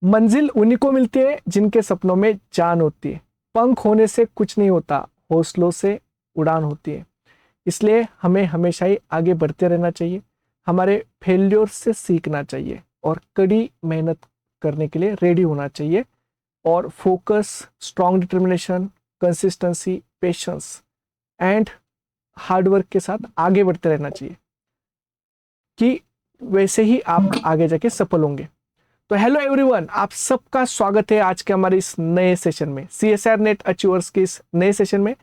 मंजिल उन्हीं को मिलती है जिनके सपनों में जान होती है। पंख होने से कुछ नहीं होता, हौसलों से उड़ान होती है। इसलिए हमें हमेशा ही आगे बढ़ते रहना चाहिए, हमारे फेल्योर से सीखना चाहिए और कड़ी मेहनत करने के लिए रेडी होना चाहिए। और focus, strong determination, consistency, patience and hard work के साथ आगे बढ़ते रहना चाहिए कि वैसे ही आप आगे जाके सफल होंगे। तो हेलो एवरीवन, आप सबका स्वागत है आज के हमारे इस नए सेशन में, CSR नेट अचीवर्स के इस नए सेशन में।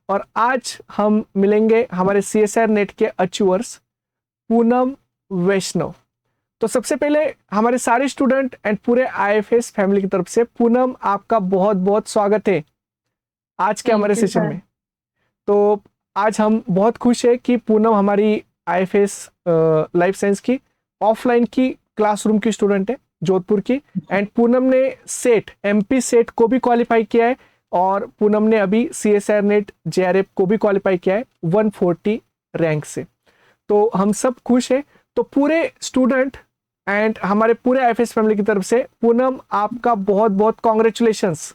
और आज हम मिलेंगे हमारे CSR नेट के अचीवर्स पूनम वैष्णव। तो सबसे पहले हमारे सारे स्टूडेंट एंड पूरे IFS फैमिली की तरफ से पूनम आपका बहुत बहुत स्वागत है आज के हमारे थैंक यू सेशन सर। में। तो आज हम बहुत खुश है कि पूनम हमारी IFS लाइफ साइंस की ऑफलाइन की क्लासरूम की स्टूडेंट है, जोधपुर की। एंड पूनम ने सेट MP सेट को भी क्वालिफाई किया है और पूनम ने अभी CSR नेट JRF को भी क्वालिफाई किया है 140 रैंक से। तो हम सब खुश है। तो पूरे स्टूडेंट एंड हमारे पूरे IFS फैमिली की तरफ से पूनम आपका बहुत बहुत congratulations.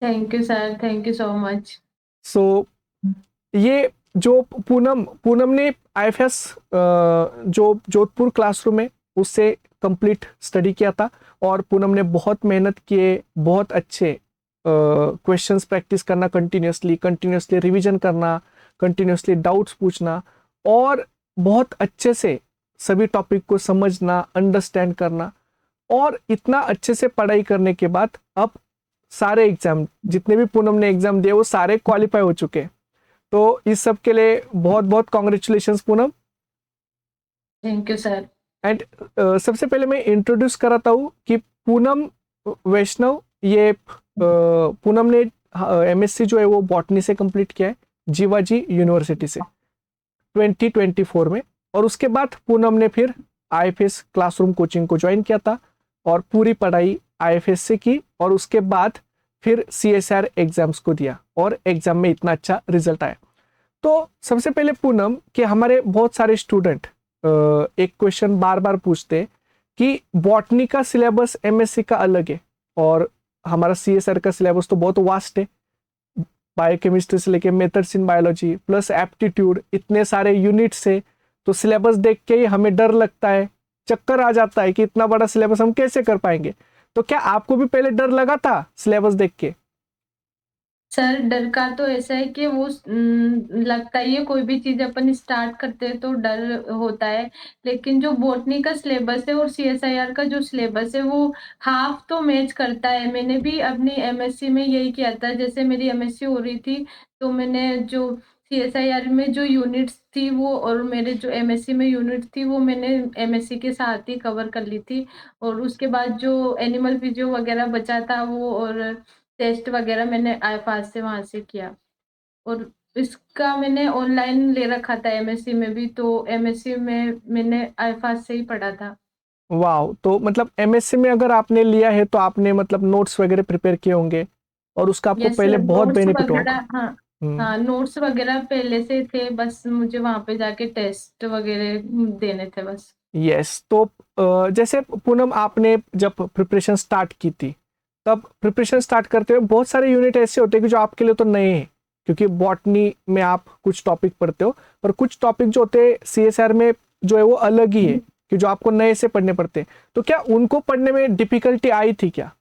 Thank you sir, thank you so much. So ये जो पूनम पूनम ने IFS जो जोधपुर क्लासरूम है उससे कंप्लीट स्टडी किया था। और पूनम ने बहुत मेहनत किए, बहुत अच्छे क्वेश्चंस प्रैक्टिस करना, कंटिन्यूसली कंटिन्यूसली रिवीजन करना, कंटिन्यूसली डाउट्स पूछना और बहुत अच्छे से सभी टॉपिक को समझना, अंडरस्टैंड करना। और इतना अच्छे से पढ़ाई करने के बाद अब सारे एग्जाम, जितने भी पूनम ने एग्जाम दिए वो सारे क्वालिफाई हो चुके हैं। तो इस सब के लिए बहुत बहुत congratulation Poonam. Thank you sir. And सबसे पहले मैं इंट्रोड्यूस कराता हूँ कि पूनम वैष्णव, ये पूनम ने MSc जो है वो बॉटनी से कंप्लीट किया है जीवाजी यूनिवर्सिटी से 2024 में। और उसके बाद पूनम ने फिर IFS क्लासरूम कोचिंग को ज्वाइन किया था और पूरी पढ़ाई IFS से की। और उसके बाद फिर CSR एग्जाम्स को दिया और एग्जाम में इतना अच्छा रिजल्ट आया। तो सबसे पहले पूनम कि हमारे बहुत सारे स्टूडेंट एक क्वेश्चन बार बार पूछते कि बॉटनी का सिलेबस MSc का अलग है और हमारा CSR का सिलेबस तो बहुत वास्ट है। बायोकेमिस्ट्री से लेके methods in biology plus aptitude, इतने सारे यूनिट्स है। तो सिलेबस देख के ही हमें डर लगता है, चक्कर आ जाता है कि इतना बड़ा सिलेबस हम कैसे कर पाएंगे। तो क्या आपको भी पहले डर लगा था सिलेबस देख के? सर डर का तो ऐसा है कि वो लगता ही है, कोई भी चीज अपन स्टार्ट करते हैं तो डर होता है। लेकिन जो बॉटनी का सिलेबस है और CSIR का जो सिलेबस है वो हाफ तो मैच करता है। मैंने भी अपनी MSc में यही किया था। जैसे मेरी MSc हो रही थी तो मैंने जो CSIR में जो यूनिट्स थी वो और मेरे जो MSc में यूनिट थी वो मैंने MSc के साथ ही कवर कर ली थी। और उसके बाद जो एनिमल फिजियो वगैरह बचा था वो और टेस्ट वगैरह मैंने आईपास से वहां से किया। और इसका मैंने ऑनलाइन ले रखा था MSc में भी, तो MSc में मैंने आईपास से ही पढ़ा था। वाह, तो मतलब MSc में अगर आपने लिया है तो आपने मतलब नोट्स वगैरह प्रिपेयर किए होंगे और उसका आपको यस पहले सर, बहुत नोट्स बेनिफिट होगा। वगैरह, हाँ। हम्म। हाँ, नोट्स वगैरह पहले से थे, बस मुझे वहां पे जाके टेस्ट वगैरह देने थे बस। यस। तो जैसे पूनम आपने जब प्रिपरेशन स्टार्ट की थी तब प्रिपरेशन स्टार्ट करते हुए बहुत सारे यूनिट ऐसे होते हैं कि जो आपके लिए तो नए हैं, क्योंकि बॉटनी में आप कुछ टॉपिक पढ़ते हो पर कुछ टॉपिक जो होते हैं CSR में जो है वो अलग ही है कि जो आपको नए से पढ़ने पड़ते हैं। तो क्या उनको पढ़ने में डिफिकल्टी आई थी क्या?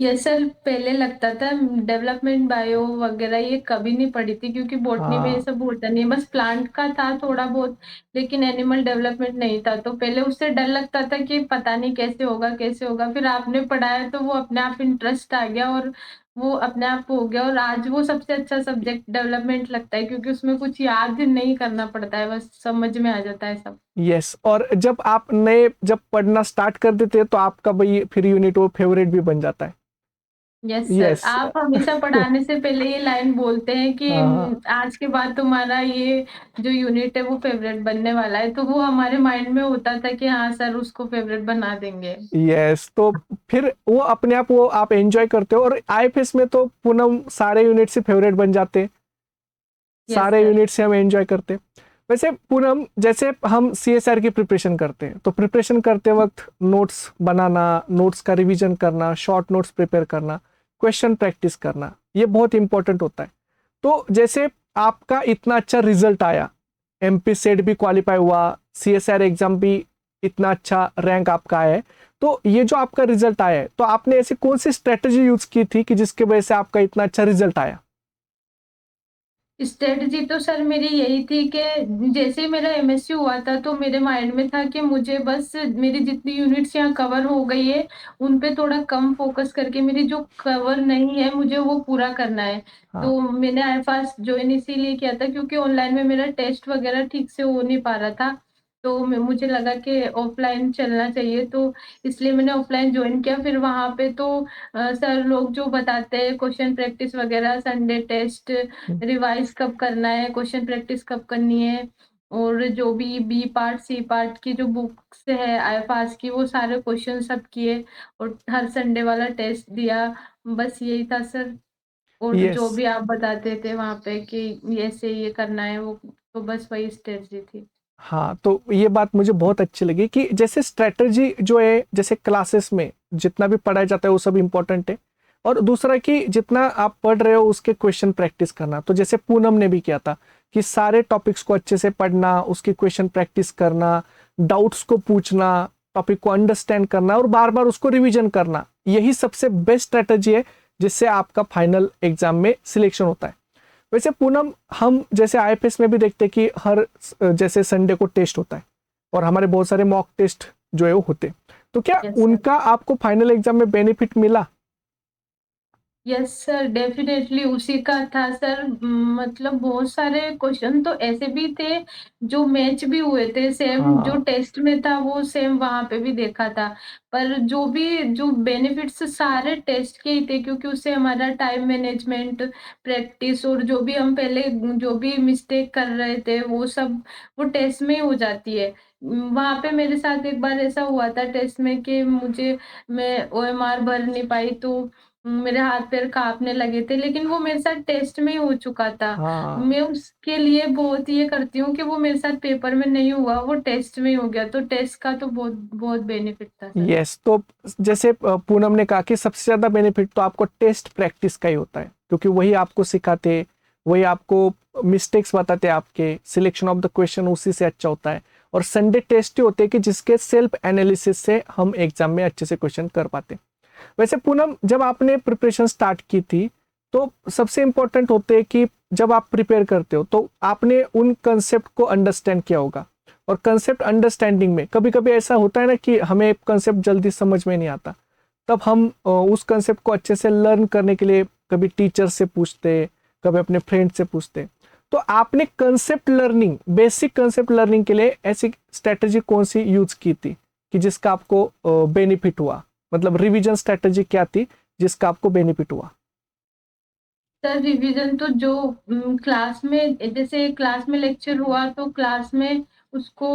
यस सर, पहले लगता था डेवलपमेंट बायो वगैरह ये कभी नहीं पढ़ी थी, क्योंकि बॉटनी में ये हाँ। सब होता नहीं है, बस प्लांट का था थोड़ा बहुत। लेकिन एनिमल डेवलपमेंट नहीं था, तो पहले उससे डर लगता था कि पता नहीं कैसे होगा कैसे होगा। फिर आपने पढ़ाया तो वो अपने आप इंटरेस्ट आ गया और वो अपने आप हो गया। और आज वो सबसे अच्छा सब्जेक्ट डेवलपमेंट लगता है, क्योंकि उसमें कुछ याद नहीं करना पड़ता है, बस समझ में आ जाता है सब। यस। और जब आप नए जब पढ़ना स्टार्ट कर देते हैं तो आपका भाई फिर यूनिट वो फेवरेट भी बन जाता है। Yes sir, yes. आप हमेशा पढ़ाने से पहले ये लाइन बोलते हैं कि हाँ। आज के बाद तुम्हारा ये जो यूनिट है वो फेवरेट बनने वाला है, तो वो हमारे माइंड में होता था कि हाँ सर उसको फेवरेट बना देंगे। यस। तो फिर वो अपने आप वो आप एंजॉय करते हो और IFS में तो पूनम सारे यूनिट से फेवरेट बन जाते हैं, यस सारे सर। यूनिट से हम एंजॉय करते हैं। वैसे पूनम, जैसे हम सीएसआर की प्रिपरेशन करते हैं तो प्रिपरेशन करते वक्त नोट्स बनाना, नोट्स का रिवीजन करना, शॉर्ट नोट्स प्रिपेयर करना, क्वेश्चन प्रैक्टिस करना, ये बहुत इंपॉर्टेंट होता है। तो जैसे आपका इतना अच्छा रिजल्ट आया, एमपी सेट भी क्वालिफाई हुआ, सीएसआर एग्जाम भी इतना अच्छा रैंक आपका आया है, तो ये जो आपका रिजल्ट आया है, तो आपने ऐसी कौन सी स्ट्रेटजी यूज की थी कि जिसकी वजह से आपका इतना अच्छा रिजल्ट आया? स्ट्रेटजी तो सर मेरी यही थी कि जैसे ही मेरा एमएससी हुआ था तो मेरे माइंड में था कि मुझे बस मेरी जितनी यूनिट्स यहाँ कवर हो गई है, उन पे थोड़ा कम फोकस करके मेरी जो कवर नहीं है मुझे वो पूरा करना है। हाँ। तो मैंने आईफास्ट जॉइन इसीलिए किया था क्योंकि ऑनलाइन में मेरा टेस्ट वगैरह ठीक से हो नहीं पा रहा था। तो मुझे लगा कि ऑफलाइन चलना चाहिए, तो इसलिए मैंने ऑफलाइन जॉइन किया। फिर वहाँ पे तो सर लोग जो बताते हैं क्वेश्चन प्रैक्टिस वगैरह, संडे टेस्ट, हम्म। रिवाइज कब करना है, क्वेश्चन प्रैक्टिस कब करनी है, और जो भी बी पार्ट, सी पार्ट की जो बुक्स है आईफास की, वो सारे क्वेश्चन सब किए और हर संडे वाला टेस्ट दिया। बस यही था सर। और यस। जो भी आप बताते थे वहाँ पे कि ऐसे ये करना है, वो तो बस वही स्ट्रेटजी थी। हाँ, तो ये बात मुझे बहुत अच्छी लगी कि जैसे स्ट्रेटजी जो है, जैसे क्लासेस में जितना भी पढ़ाया जाता है वो सब इम्पोर्टेंट है, और दूसरा कि जितना आप पढ़ रहे हो उसके क्वेश्चन प्रैक्टिस करना। तो जैसे पूनम ने भी किया था कि सारे टॉपिक्स को अच्छे से पढ़ना, उसकी क्वेश्चन प्रैक्टिस करना, डाउट्स को पूछना, टॉपिक को अंडरस्टैंड करना और बार बार उसको रिवीजन करना, यही सबसे बेस्ट स्ट्रेटजी है जिससे आपका फाइनल एग्जाम में सिलेक्शन होता है। वैसे पूनम, हम जैसे आईएफएस में भी देखते हैं कि हर जैसे संडे को टेस्ट होता है और हमारे बहुत सारे मॉक टेस्ट जो है वो होते हैं, तो क्या यस सर। उनका आपको फाइनल एग्जाम में बेनिफिट मिला? यस सर, डेफिनेटली उसी का था सर। मतलब बहुत सारे क्वेश्चन तो ऐसे भी थे जो मैच भी हुए थे, सेम जो हाँ। टेस्ट में था वो सेम वहां पे भी देखा था। पर जो बेनिफिट्स सारे टेस्ट के ही थे, क्योंकि उससे हमारा टाइम मैनेजमेंट, प्रैक्टिस और जो भी हम पहले जो भी मिस्टेक कर रहे थे वो सब वो टेस्ट में ही हो जाती है। वहां पे मेरे साथ एक बार ऐसा हुआ था टेस्ट में कि मैं ओएमआर भर नहीं पाई, तो मेरे हाथ-पैर काँपने लगे थे, लेकिन वो मेरे साथ टेस्ट में ही हो चुका था। हाँ। मैं उसके लिए बहुत ये करती हूँ कि वो मेरे साथ पेपर में नहीं हुआ, वो टेस्ट में ही हो गया, तो टेस्ट का तो बहुत बहुत बेनिफिट था सर। यस, तो जैसे पूनम ने कहा कि सबसे ज्यादा बेनिफिट तो आपको टेस्ट प्रैक्टिस का ही होता है, क्योंकि वही आपको सिखाते, वही आपको मिस्टेक्स बताते, आपके सिलेक्शन ऑफ द क्वेश्चन उसी से अच्छा होता है। और संडे टेस्ट ही होते हैं कि जिसके सेल्फ एनालिसिस से हम एग्जाम में अच्छे से क्वेश्चन कर पाते हैं। वैसे पूनम, जब आपने प्रिपरेशन स्टार्ट की थी तो सबसे इंपॉर्टेंट होते हैं कि जब आप प्रिपेयर करते हो तो आपने उन कंसेप्ट को अंडरस्टैंड किया होगा, और कंसेप्ट अंडरस्टैंडिंग में कभी कभी ऐसा होता है ना कि हमें कंसेप्ट जल्दी समझ में नहीं आता, तब हम उस कंसेप्ट को अच्छे से लर्न करने के लिए कभी टीचर से पूछते, कभी अपने फ्रेंड से पूछते। तो आपने concept learning, basic concept learning के लिए ऐसी स्ट्रेटजी कौन सी यूज की थी कि जिसका आपको बेनिफिट हुआ? मतलब रिवीजन स्ट्रेटजी क्या थी जिसका आपको बेनिफिट हुआ? सर रिवीजन तो जो क्लास में, जैसे क्लास में लेक्चर हुआ तो क्लास में उसको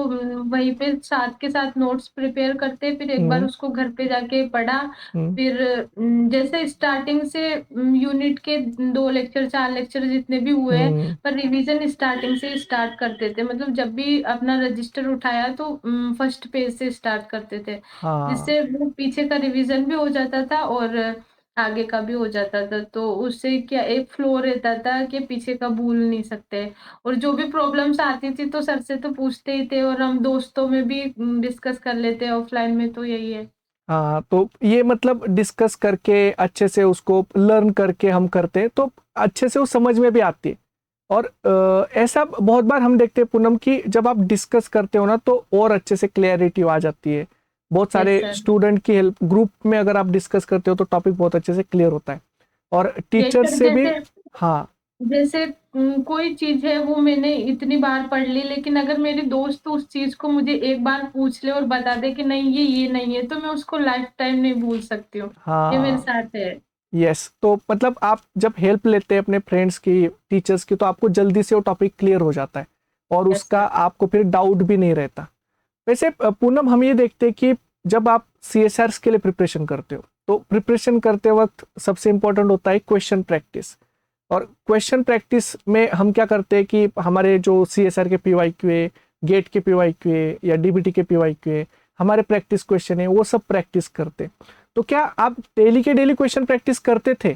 वहीं पे साथ के साथ नोट्स प्रिपेयर करते, फिर एक बार हम्म। उसको घर पे जाके पढ़ा। हम्म। फिर जैसे स्टार्टिंग से यूनिट के 2 लेक्चर 4 लेक्चर जितने भी हुए हैं, हम्म। पर रिवीजन स्टार्टिंग से स्टार्ट करते थे। मतलब जब भी अपना रजिस्टर उठाया तो फर्स्ट पेज से स्टार्ट करते थे, हाँ। जिससे वो पीछे का रिवीजन भी हो जाता था और आगे का भी हो जाता था। तो उससे क्या एक फ्लो रहता था कि पीछे का भूल नहीं सकते। और जो भी प्रॉब्लम्स आती थी तो सर से तो पूछते ही थे, और हम दोस्तों में भी डिस्कस कर लेते हैं ऑफलाइन में, तो यही है। हाँ, तो ये मतलब डिस्कस करके अच्छे से उसको लर्न करके हम करते हैं तो अच्छे से वो समझ में भी आती है। और ऐसा बहुत बार हम देखते हैं पूनम कि जब आप डिस्कस करते हो ना तो और अच्छे से क्लियरिटी आ जाती है। बहुत यस सारे सर। स्टूडेंट की हेल्प, ग्रुप में अगर आप डिस्कस करते हो तो टॉपिक बहुत अच्छे से क्लियर होता है, और यस टीचर सर, से भी। जैसे हाँ। जैसे कोई चीज है वो मैंने इतनी बार पढ़ ली, लेकिन अगर मेरे दोस्त उस चीज को मुझे एक बार पूछ ले और बता दे कि नहीं ये नहीं है, तो मैं उसको लाइफ टाइम नहीं भूल सकती हूँ। ये मेरे हाँ। साथ है। यस, तो मतलब आप जब हेल्प लेते हैं अपने फ्रेंड्स की, टीचर्स की, तो आपको जल्दी से वो टॉपिक क्लियर हो जाता है और यस उसका सर। आपको फिर डाउट भी नहीं रहता। वैसे पूनम, हम ये देखते हैं कि जब आप सीएसआर के लिए प्रिपरेशन करते हो तो प्रिपरेशन करते वक्त सबसे इंपॉर्टेंट होता है क्वेश्चन प्रैक्टिस। और क्वेश्चन प्रैक्टिस में हम क्या करते हैं कि हमारे जो CSR के PYQ है, गेट के PYQ है या DBT के PYQ है, हमारे प्रैक्टिस क्वेश्चन है, वो सब प्रैक्टिस करते हैं। तो क्या आप डेली के डेली क्वेश्चन प्रैक्टिस करते थे?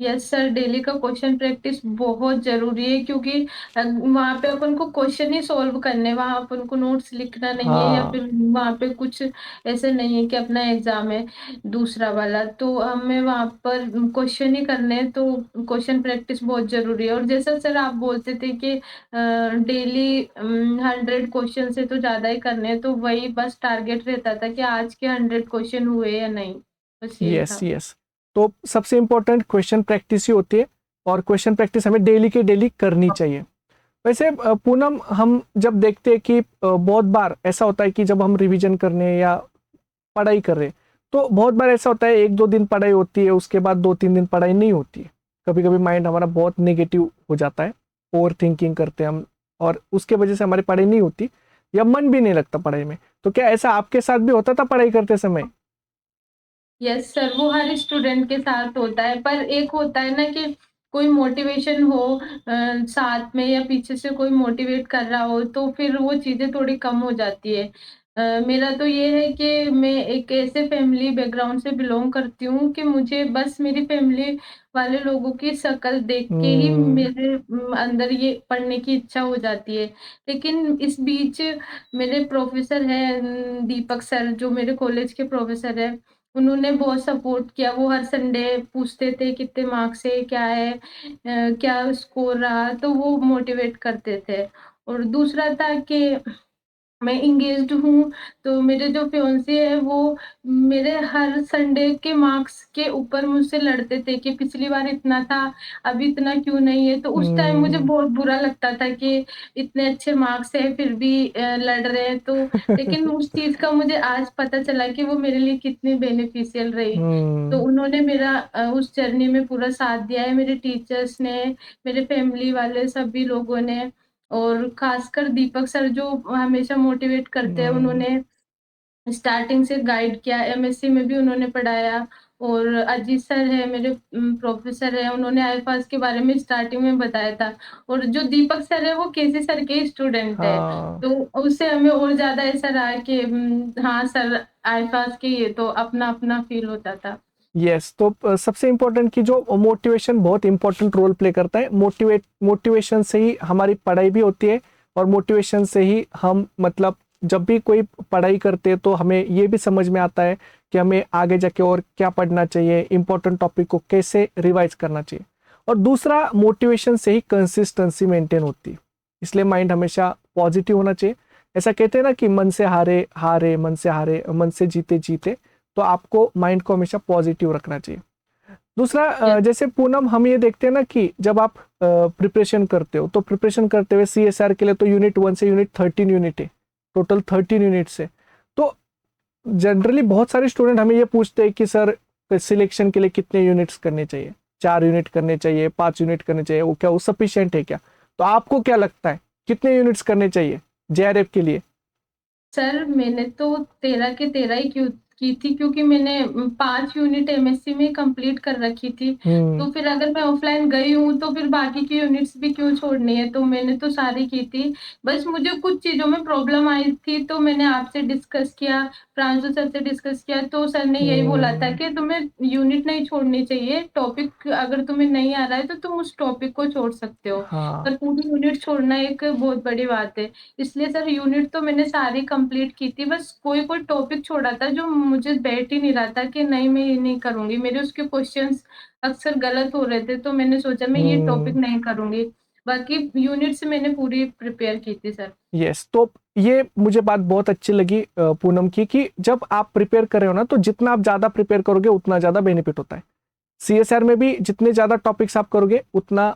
यस सर, डेली का क्वेश्चन प्रैक्टिस बहुत ज़रूरी है, क्योंकि वहाँ पे अपन को क्वेश्चन ही सॉल्व करने, वहाँ अपन को नोट्स लिखना नहीं है, या हाँ, फिर वहाँ पे कुछ ऐसे नहीं है कि अपना एग्ज़ाम है दूसरा वाला, तो हमें वहाँ पर क्वेश्चन ही करने हैं, तो क्वेश्चन प्रैक्टिस बहुत ज़रूरी है। और जैसा सर आप बोलते थे कि डेली 100 क्वेश्चन से तो ज़्यादा ही करने हैं, तो वही बस टारगेट रहता था कि आज के 100 क्वेश्चन हुए या नहीं, बस यही यस था। यस। तो सबसे इम्पोर्टेंट क्वेश्चन प्रैक्टिस ही होती है, और क्वेश्चन प्रैक्टिस हमें डेली के डेली करनी चाहिए। वैसे पूनम, हम जब देखते हैं कि बहुत बार ऐसा होता है कि जब हम रिवीजन करने या पढ़ाई कर रहे हैं, तो बहुत बार ऐसा होता है 1-2 दिन पढ़ाई होती है, उसके बाद 2-3 दिन पढ़ाई नहीं होती है। कभी कभी माइंड हमारा बहुत नेगेटिव हो जाता है, ओवर थिंकिंग करते हैं हम, और उसके वजह से हमारी पढ़ाई नहीं होती या मन भी नहीं लगता पढ़ाई में। तो क्या ऐसा आपके साथ भी होता था पढ़ाई करते समय? यस सर, वो हर स्टूडेंट के साथ होता है, पर एक होता है ना कि कोई मोटिवेशन हो साथ में, या पीछे से कोई मोटिवेट कर रहा हो, तो फिर वो चीज़ें थोड़ी कम हो जाती है। मेरा तो ये है कि मैं एक ऐसे फैमिली बैकग्राउंड से बिलॉन्ग करती हूँ कि मुझे बस मेरी फैमिली वाले लोगों की शक्ल देख के ही हम्म। मेरे अंदर ये पढ़ने की इच्छा हो जाती है। लेकिन इस बीच मेरे प्रोफ़ेसर हैं, दीपक सर, जो मेरे कॉलेज के प्रोफ़ेसर हैं, उन्होंने बहुत सपोर्ट किया। वो हर संडे पूछते थे कितने मार्क्स है, क्या है, क्या स्कोर रहा, तो वो मोटिवेट करते थे। और दूसरा था कि मैं एंगेज्ड हूँ, तो मेरे जो फियांसे हैं वो मेरे हर संडे के मार्क्स के ऊपर मुझसे लड़ते थे कि पिछली बार इतना था, अभी इतना क्यों नहीं है? तो उस टाइम मुझे हम्म। बहुत बुरा लगता था कि इतने अच्छे मार्क्स हैं फिर भी लड़ रहे हैं, तो लेकिन उस चीज़ का मुझे आज पता चला कि वो मेरे लिए कितनी बेनिफिशियल रही। तो हम्म। उन्होंने मेरा उस जर्नी में पूरा साथ दिया है, मेरे टीचर्स ने, मेरे फैमिली वाले सभी लोगों ने, और खासकर दीपक सर जो हमेशा मोटिवेट करते हैं, हम्म। उन्होंने स्टार्टिंग से गाइड किया, एमएससी में भी उन्होंने पढ़ाया। और अजीत सर है मेरे प्रोफेसर हैं, उन्होंने आईफास के बारे में स्टार्टिंग में बताया था। और जो दीपक सर है वो केसी सर के स्टूडेंट है, हाँ। तो उससे हमें और ज़्यादा ऐसा रहा कि हाँ सर आईफास के, ये तो अपना-अपना फील होता था। यस। तो सबसे इम्पोर्टेंट कि जो मोटिवेशन बहुत इंपॉर्टेंट रोल प्ले करता है। मोटिवेशन से ही हमारी पढ़ाई भी होती है, और मोटिवेशन से ही हम मतलब जब भी कोई पढ़ाई करते हैं तो हमें ये भी समझ में आता है कि हमें आगे जाके और क्या पढ़ना चाहिए, इंपॉर्टेंट टॉपिक को कैसे रिवाइज करना चाहिए। और दूसरा, मोटिवेशन से ही कंसिस्टेंसी मेंटेन होती है, इसलिए माइंड हमेशा पॉजिटिव होना चाहिए। ऐसा कहते हैं ना कि मन से हारे हारे, मन से हारे, मन से जीते जीते। तो आपको माइंड को हमेशा पॉजिटिव रखना चाहिए। दूसरा, यस जैसे पूनम, हम ये देखते हैं ना कि जब आप प्रिपरेशन करते हो, तो प्रिपरेशन करते हुए CSR के लिए तो यूनिट 1 से यूनिट 13 यूनिट है, टोटल 13 यूनिट्स है। तो जनरली बहुत सारे स्टूडेंट हमें ये पूछते हैं कि सर, सिलेक्शन के लिए कितने यूनिट्स करने चाहिए? 4 यूनिट करने चाहिए, 5 यूनिट करने चाहिए, वो क्या वो सफिशियंट है क्या? तो आपको क्या लगता है, कितने यूनिट्स करने चाहिए JRF के लिए? सर, मैंने तो 13 के 13 ही की थी, क्योंकि मैंने 5 यूनिट एमएससी में कंप्लीट कर रखी थी। हम्म। तो फिर अगर मैं ऑफ़लाइन गई हूँ, तो फिर बाकी की यूनिट्स भी क्यों छोड़नी है? तो मैंने तो सारी की थी। बस मुझे कुछ चीज़ों में प्रॉब्लम आई थी, तो मैंने आपसे डिस्कस किया, प्रांशु सर से डिस्कस किया, तो सर ने यही बोला था हम्म। कि तुम्हें यूनिट नहीं छोड़नी चाहिए। टॉपिक अगर तुम्हें नहीं आ रहा है, तो तुम उस टॉपिक को छोड़ सकते हो, हाँ। पर पूरी यूनिट छोड़ना एक बहुत बड़ी बात है। इसलिए सर यूनिट तो मैंने सारी कंप्लीट की थी, बस कोई-कोई टॉपिक छोड़ा था जो मुझे बैठ ही नहीं रहा था कि नहीं मैं ये नहीं करूँगी। मेरे उसके क्वेश्चन्स अक्सर गलत हो रहे थे, तो मैंने सोचा मैं ये टॉपिक हम्म। नहीं करूँगी। बाकी यूनिट्स मैंने पूरी प्रिपेयर की थी सर। यस। तो ये मुझे बात बहुत अच्छी लगी पूनम की, कि जब आप प्रिपेयर कर रहे हो ना, तो जितना आप ज्यादा प्रिपेयर करोगे उतना ज्यादा बेनिफिट होता है। CSR में भी जितने ज्यादा टॉपिक्स आप करोगे उतना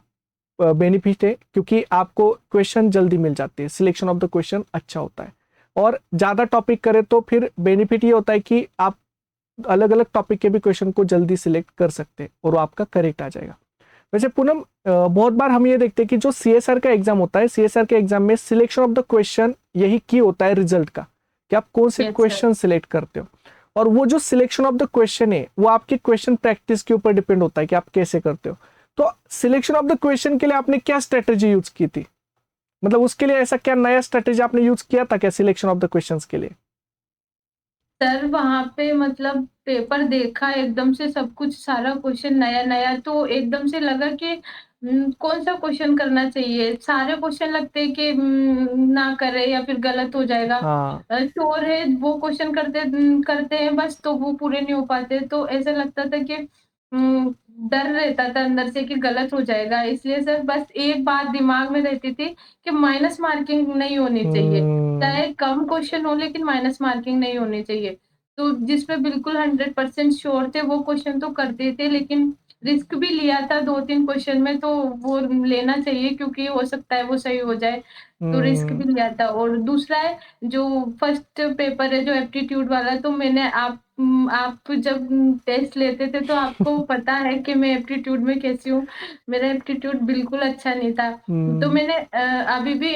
बेनिफिट है, क्योंकि आपको क्वेश्चन जल्दी मिल जाते हैं, सिलेक्शन ऑफ द क्वेश्चन अच्छा होता है। और ज्यादा टॉपिक करें तो फिर बेनिफिट ये होता है कि आप अलग अलग टॉपिक के भी क्वेश्चन को जल्दी सिलेक्ट कर सकते हैं, और वो आपका करेक्ट आ जाएगा। वैसे पूनम, बहुत बार हम ये देखते हैं कि जो CSR का एग्जाम होता है, CSR के एग्जाम में सिलेक्शन ऑफ द क्वेश्चन यही की होता है रिजल्ट का, कि आप कौन से यस सर। क्वेश्चन सिलेक्ट करते हो। और वो जो सिलेक्शन ऑफ द क्वेश्चन है, वो आपकी क्वेश्चन प्रैक्टिस के ऊपर डिपेंड होता है कि आप कैसे करते हो। तो सिलेक्शन ऑफ द क्वेश्चन के लिए आपने क्या स्ट्रेटेजी यूज की थी? मतलब उसके लिए ऐसा क्या नया स्ट्रेटेजी आपने यूज किया था क्या सिलेक्शन ऑफ द क्वेश्चंस के लिए? सर वहाँ पे मतलब पेपर देखा एकदम से, सब कुछ सारा क्वेश्चन नया-नया, तो एकदम से लगा कि कौन-सा क्वेश्चन करना चाहिए? सारे क्वेश्चन लगते हैं कि ना करें या फिर गलत हो जाएगा। हाँ। श्योर है वो क्वेश्चन करते हैं बस, तो वो पूरे नहीं हो पाते। तो ऐसा लगता था कि उम, डर रहता था अंदर से कि गलत हो जाएगा। इसलिए सर बस एक बात दिमाग में रहती थी कि माइनस मार्किंग नहीं होनी चाहिए। हम्म। चाहे कम क्वेश्चन हो लेकिन माइनस मार्किंग नहीं होनी चाहिए। तो जिसपे बिल्कुल 100% श्योर थे वो क्वेश्चन तो करते थे, लेकिन रिस्क भी लिया था 2-3 क्वेश्चन में, तो वो लेना चाहिए क्योंकि हो सकता है वो सही हो जाए। तो रिस्क हम्म। भी लिया था। और दूसरा है जो फर्स्ट पेपर है जो एप्टीट्यूड वाला, तो मैंने आप जब टेस्ट लेते थे तो आपको पता है कि मैं एप्टीट्यूड में कैसी हूँ। मेरा एप्टीट्यूड बिल्कुल अच्छा नहीं था। तो हम्म। मैंने अभी भी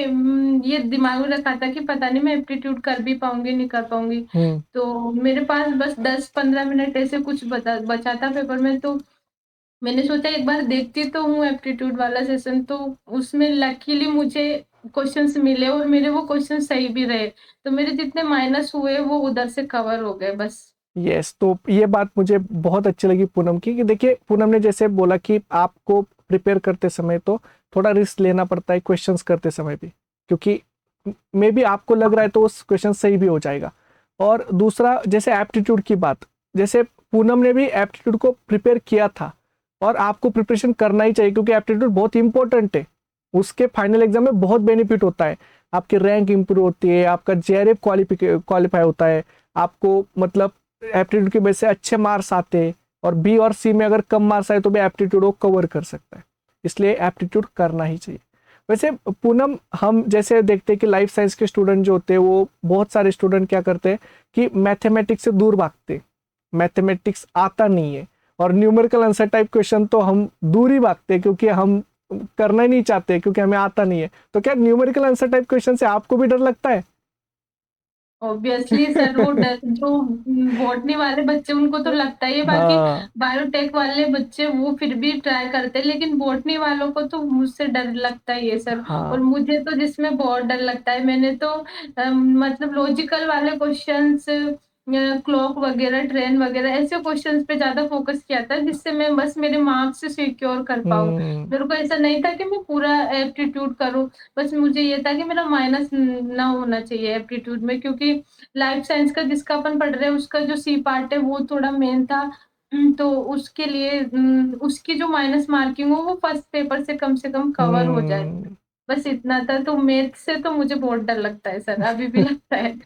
ये दिमाग में रखा था कि पता नहीं मैं एप्टीट्यूड कर भी पाऊँगी, नहीं कर पाऊँगी। हम्म। तो मेरे पास बस 10-15 मिनट ऐसे कुछ बचा था पेपर में, तो मैंने सोचा एक बार देखती तो हूँ एप्टीट्यूड वाला सेशन, तो उसमें लकीली मुझे क्वेश्चंस मिले और मेरे वो क्वेश्चन सही भी रहे। तो मेरे जितने माइनस हुए वो उधर से कवर हो गए बस। यस, तो ये बात मुझे बहुत अच्छी लगी पूनम की, कि देखिए पूनम ने जैसे बोला कि आपको प्रिपेयर करते समय तो थोड़ा रिस्क लेना पड़ता है क्वेश्चंस करते समय भी, क्योंकि मे बी आपको लग रहा है तो उस क्वेश्चन सही भी हो जाएगा। और दूसरा जैसे एप्टीट्यूड की बात, जैसे पूनम ने भी एप्टीट्यूड को प्रिपेयर किया था, और आपको प्रिपरेशन करना ही चाहिए क्योंकि एप्टीट्यूड बहुत इंपॉर्टेंट है। उसके फाइनल एग्जाम में बहुत बेनिफिट होता है, आपकी रैंक इंप्रूव होती है, आपका जेआरएफ क्वालिफाई होता है, आपको मतलब एप्टीट्यूड की वजह से अच्छे मार्क्स आते हैं, और बी और सी में अगर कम मार्क्स आए तो भी एप्टीट्यूड वो कवर कर सकता है, इसलिए एप्टीट्यूड करना ही चाहिए। वैसे पूनम, हम जैसे देखते हैं कि लाइफ साइंस के स्टूडेंट जो होते हैं वो बहुत सारे स्टूडेंट क्या करते हैं कि मैथमेटिक्स से दूर भागते हैं, मैथमेटिक्स आता नहीं है, और न्यूमेरिकल आंसर टाइप क्वेश्चन तो हम दूर ही भागते हैं क्योंकि हम करना ही नहीं चाहते क्योंकि हमें आता नहीं है। तो क्या न्यूमेरिकल आंसर टाइप क्वेश्चन से आपको भी डर लगता है? ऑब्वियसली सर वो डर जो बॉटनी वाले बच्चे उनको तो लगता ही है, बाकी हाँ। बायोटेक वाले बच्चे वो फिर भी ट्राई करते हैं, लेकिन बॉटनी वालों को तो मुझसे डर लगता ही है सर। और हाँ। मुझे तो जिसमें बहुत डर लगता है, मैंने तो मतलब लॉजिकल वाले क्वेश्चंस, क्लॉक वगैरह, ट्रेन वगैरह ऐसे क्वेश्चंस पे ज्यादा फोकस किया था जिससे मैं बस मेरे मार्क्स सिक्योर कर पाऊँ। हम्म। मेरे को ऐसा नहीं था कि मैं पूरा एप्टीट्यूड करूँ, बस मुझे ये था कि मेरा माइनस ना होना चाहिए एप्टीट्यूड में, क्योंकि लाइफ साइंस का जिसका अपन पढ़ रहे हैं उसका जो सी पार्ट है वो थोड़ा मेन था। तो उसके लिए उसकी जो माइनस मार्किंग हो वो फर्स्ट पेपर से कम कवर हो जाए, हम्म। बस इतना था। तो मैथ से तो मुझे बहुत डर लगता है सर, अभी भी लगता है।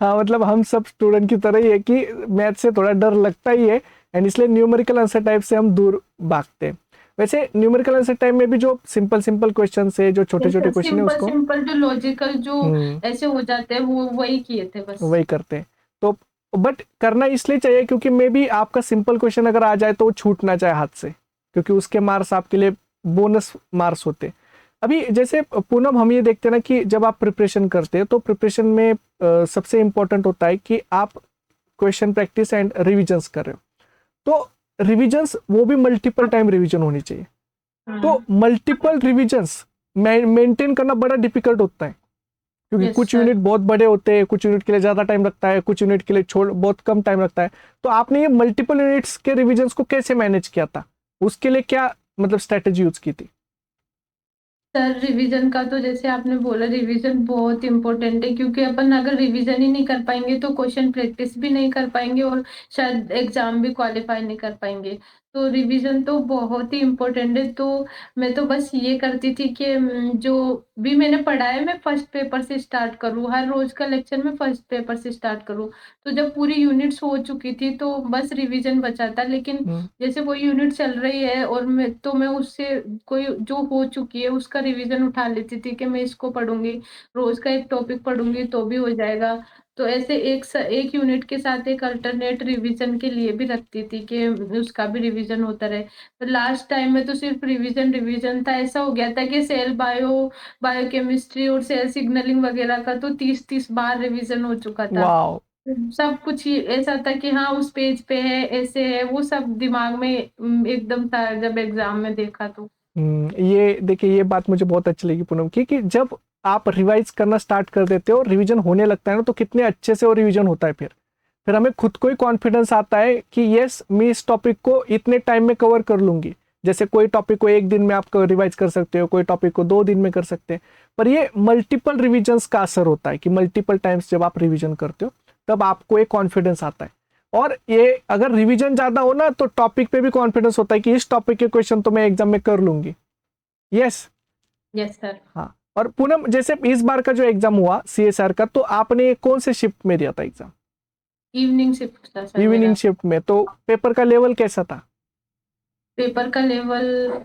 हाँ, मतलब हम सब स्टूडेंट की तरह ही है कि मैथ से थोड़ा डर लगता ही है, एंड इसलिए न्यूमेरिकल आंसर टाइप से हम दूर भागते हैं। वैसे न्यूमेरिकल आंसर टाइप में भी जो सिंपल सिंपल क्वेश्चन है, जो छोटे छोटे क्वेश्चन है सिंपल उसको सिंपल जो लॉजिकल जो हम्म ऐसे हो जाते हैं वो वही किए थे बस। वही करते हैं। तो बट करना इसलिए चाहिए क्योंकि मे बी आपका सिंपल क्वेश्चन अगर आ जाए तो वो छूट ना जाए हाथ से, क्योंकि उसके मार्क्स आपके लिए बोनस मार्क्स होते हैं। अभी जैसे पूनम, हम ये देखते हैं ना कि जब आप प्रिपरेशन करते हैं तो प्रिपरेशन में सबसे इंपॉर्टेंट होता है कि आप क्वेश्चन प्रैक्टिस एंड रिविजन्स कर रहे हो। तो रिविजन्स वो भी मल्टीपल टाइम रिविजन होनी चाहिए। तो हम्म। मल्टीपल रिविजन्स मेंटेन करना बड़ा डिफिकल्ट होता है, क्योंकि यस कुछ सर। यूनिट बहुत बड़े होते हैं, कुछ यूनिट के लिए ज्यादा टाइम लगता है, कुछ यूनिट के लिए छोड़ बहुत कम टाइम लगता है। तो आपने ये मल्टीपल यूनिट्स के रिविजन्स को कैसे मैनेज किया था? उसके लिए क्या मतलब स्ट्रेटेजी यूज की थी? सर रिवीजन का तो जैसे आपने बोला, रिवीजन बहुत इंपॉर्टेंट है, क्योंकि अपन अगर रिवीजन ही नहीं कर पाएंगे तो क्वेश्चन प्रैक्टिस भी नहीं कर पाएंगे और शायद एग्जाम भी क्वालिफाई नहीं कर पाएंगे। तो रिवीजन तो बहुत ही इम्पोर्टेंट है। तो मैं तो बस ये करती थी कि जो भी मैंने पढ़ा है मैं फर्स्ट पेपर से स्टार्ट करूँ, हर रोज का लेक्चर में फर्स्ट पेपर से स्टार्ट करूँ। तो जब पूरी यूनिट्स हो चुकी थी तो बस रिवीजन बचा था, लेकिन हम्म। जैसे कोई यूनिट चल रही है और मैं उससे कोई जो हो चुकी है उसका रिवीजन उठा लेती थी कि मैं इसको पढ़ूंगी, रोज का एक टॉपिक पढ़ूंगी तो भी हो जाएगा। तो ऐसे एक यूनिट के साथ एक अल्टरनेट रिवीजन के लिए भी रखती थी कि उसका भी रिवीजन होता रहे। तो लास्ट टाइम में तो सिर्फ रिवीजन रिवीजन था, ऐसा हो गया था कि सेल बायोकेमिस्ट्री और सेल सिग्नलिंग वगैरह का तो 30-30 बार रिवीजन हो चुका था। वाओ। सब कुछ ही ऐसा था कि हाँ, उस पेज पे है, ऐसे है, वो सब दिमाग में एकदम था जब एग्ज़ाम में देखा तो। ये देखिए, ये बात मुझे बहुत अच्छी लगी पूनम की, कि जब आप रिवाइज करना स्टार्ट कर देते हो, रिवीजन होने लगता है ना, तो कितने अच्छे से वो रिवीजन होता है। फिर हमें खुद को ही कॉन्फिडेंस आता है कि यस, मैं इस टॉपिक को इतने टाइम में कवर कर लूंगी। जैसे कोई टॉपिक को एक दिन में आप रिवाइज कर सकते हो, कोई टॉपिक को 2 दिन में कर सकते हैं, पर ये मल्टीपल रिविजन्स का असर होता है कि मल्टीपल टाइम्स जब आप रिविजन करते हो तब आपको एक कॉन्फिडेंस आता है। और ये अगर रिवीजन ज्यादा हो ना, तो टॉपिक पे भी कॉन्फिडेंस होता है कि इस टॉपिक के क्वेश्चन तो मैं एग्जाम में कर लूंगी। यस। Yes sir. हाँ। और पूनम, जैसे इस बार का जो एग्जाम हुआ सीएसआर का, तो आपने कौन से शिफ्ट में दिया था एग्जाम? इवनिंग शिफ्ट था सर इवनिंग मेरा। शिफ्ट में, तो पेपर का लेवल कैसा था? पेपर का लेवल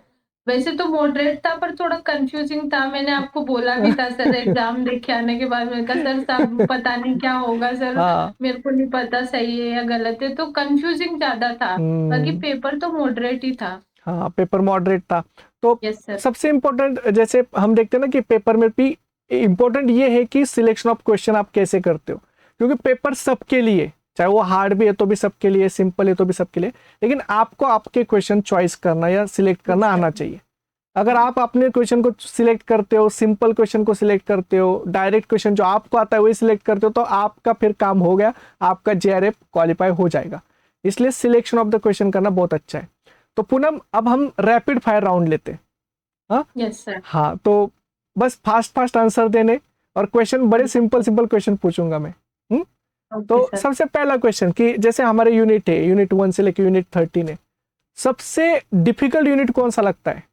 वैसे तो मॉडरेट था, पर थोड़ा कंफ्यूजिंग था। मैंने आपको बोला भी था सर, एग्ज़ाम देख के आने के बाद मैंने कहा सर सब पता नहीं क्या होगा सर, हाँ। मेरे को नहीं पता सही है या गलत है, तो कंफ्यूजिंग ज़्यादा था। बाकी हम्म। पेपर तो मॉडरेट ही था। हाँ, पेपर मॉडरेट था। तो यस सर। सबसे इम्पोर्टेंट, जैसे हम देखते हैं ना कि पेपर में भी इम्पोर्टेंट ये है कि सिलेक्शन ऑफ क्वेश्चन आप कैसे करते हो, क्योंकि पेपर सबके लिए, चाहे वो हार्ड भी है तो भी सबके लिए, सिंपल है तो भी सबके लिए, लेकिन आपको आपके क्वेश्चन चॉइस करना या सिलेक्ट करना यस आना सर। चाहिए। अगर आप अपने क्वेश्चन को सिलेक्ट करते हो, सिंपल क्वेश्चन को सिलेक्ट करते हो, डायरेक्ट क्वेश्चन जो आपको आता है वही सिलेक्ट करते हो, तो आपका फिर काम हो गया, आपका जेआरएफ क्वालिफाई हो जाएगा। इसलिए सिलेक्शन ऑफ द क्वेश्चन करना बहुत अच्छा है। तो पूनम, अब हम रैपिड फायर राउंड लेते हैं। हाँ। Yes sir. हाँ, तो बस फास्ट फास्ट आंसर देने, और क्वेश्चन बड़े सिंपल सिंपल क्वेश्चन पूछूंगा मैं। हम्म। ओके तो सर। सबसे पहला क्वेश्चन, कि जैसे हमारे यूनिट है, यूनिट 1 से लेकर यूनिट 13 है, सबसे डिफिकल्ट यूनिट कौन सा लगता है?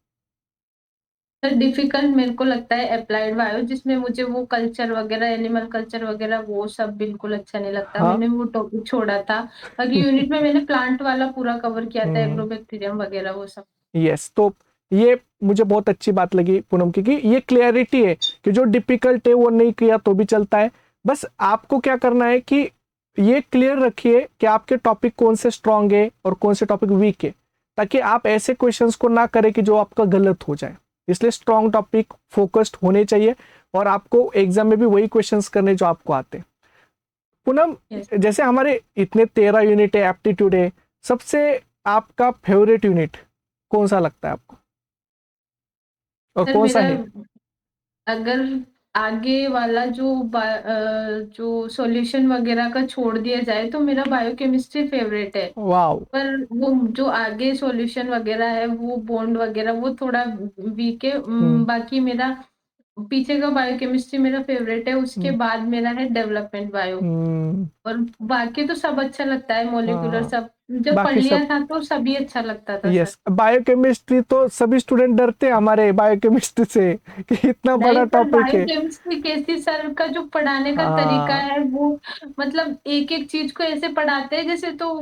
सर डिफिकल्ट मेरे को लगता है अप्लाइड बायो, जिसमें मुझे वो कल्चर वगैरह, एनिमल कल्चर वगैरह वो सब बिल्कुल अच्छा नहीं लगता। हाँ। मैंने वो टॉपिक छोड़ा था। बाकी यूनिट में मैंने प्लांट वाला पूरा कवर किया था, हम्म। एग्रोबैक्टीरियम वगैरह वो सब। यस, तो ये मुझे बहुत अच्छी बात लगी पूनम की, कि ये क्लियरिटी है कि जो डिफिकल्ट है वो नहीं किया तो भी चलता है। बस आपको क्या करना है कि ये क्लियर रखिए कि आपके टॉपिक कौन से स्ट्रांग है और कौन से टॉपिक वीक है, ताकि आप ऐसे क्वेश्चंस को ना करें कि जो आपका गलत हो जाए। इसलिए स्ट्रांग टॉपिक फोकस्ड होने चाहिए, और आपको एग्जाम में भी वही क्वेश्चंस करने जो आपको आते हैं। पूनम, यस। जैसे हमारे इतने 13 यूनिट है, एप्टीट्यूड है, सबसे आपका फेवरेट यूनिट कौन सा लगता है आपको, और सर कौन सा मेरा है? अगर आगे वाला जो सॉल्यूशन वगैरह का छोड़ दिया जाए तो मेरा बायोकेमिस्ट्री फेवरेट है। वाओ। पर वो जो आगे सॉल्यूशन वगैरह है, वो बॉन्ड वगैरह वो थोड़ा वीक है। हम्म। बाकी मेरा पीछे का बायोकेमिस्ट्री मेरा फेवरेट है, उसके हम्म। बाद मेरा है डेवलपमेंट बायो। हम्म। और बाकी तो सब अच्छा लगता है, मॉलिक्यूलर हाँ, सब जब पढ़ बाकी लिया सब। था तो सभी अच्छा लगता था सर। यस, बायोकेमिस्ट्री तो सभी स्टूडेंट डरते हैं हमारे बायोकेमिस्ट्री से, कि इतना नहीं बड़ा पर टॉपिक है। बायोकेमिस्ट्री केसी सर का जो पढ़ाने का तरीका हाँ। है वो मतलब एक एक चीज को ऐसे पढ़ाते हैं जैसे तो